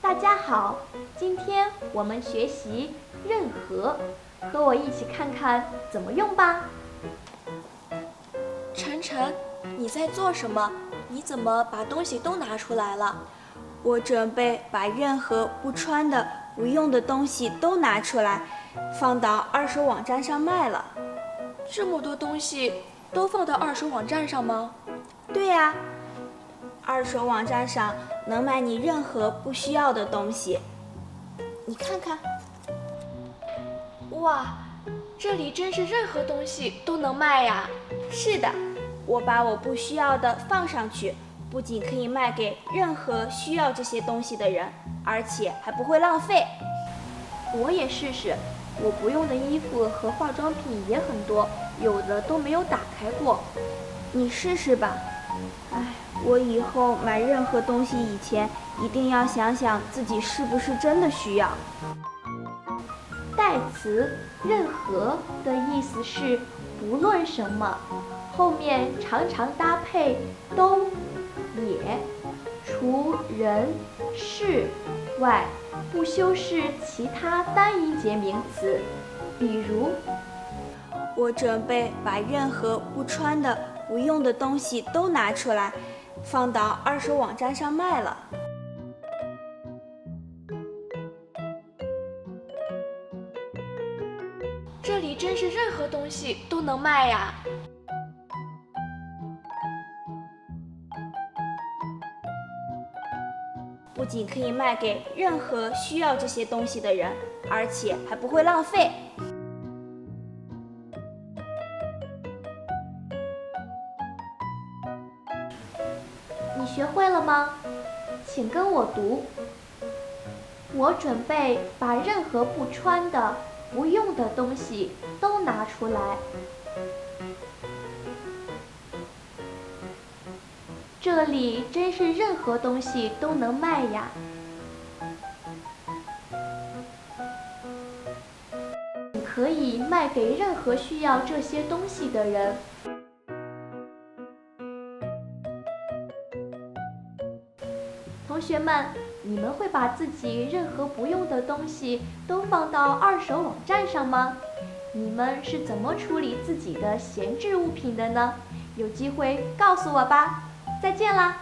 大家好，今天我们学习任何，和我一起看看怎么用吧。晨晨，你在做什么？你怎么把东西都拿出来了？我准备把任何不穿的、不用的东西都拿出来，放到二手网站上卖了。这么多东西都放到二手网站上吗？对呀，二手网站上能卖你任何不需要的东西。你看看，哇，这里真是任何东西都能卖呀！是的，我把我不需要的放上去，不仅可以卖给任何需要这些东西的人，而且还不会浪费。我也试试，我不用的衣服和化妆品也很多，有的都没有打开过。你试试吧。我以后买任何东西以前，一定要想想自己是不是真的需要。代词任何的意思是不论什么，后面常常搭配都、也，除人、事外，不修饰其他单一节名词。比如，我准备把任何不穿的、不用的东西都拿出来，放到二手网站上卖了。这里真是任何东西都能卖呀！不仅可以卖给任何需要这些东西的人，而且还不会浪费。你学会了吗？请跟我读。我准备把任何不穿的、不用的东西都拿出来。这里真是任何东西都能卖呀！可以卖给任何需要这些东西的人。同学们，你们会把自己任何不用的东西都放到二手网站上吗？你们是怎么处理自己的闲置物品的呢？有机会告诉我吧。再见啦！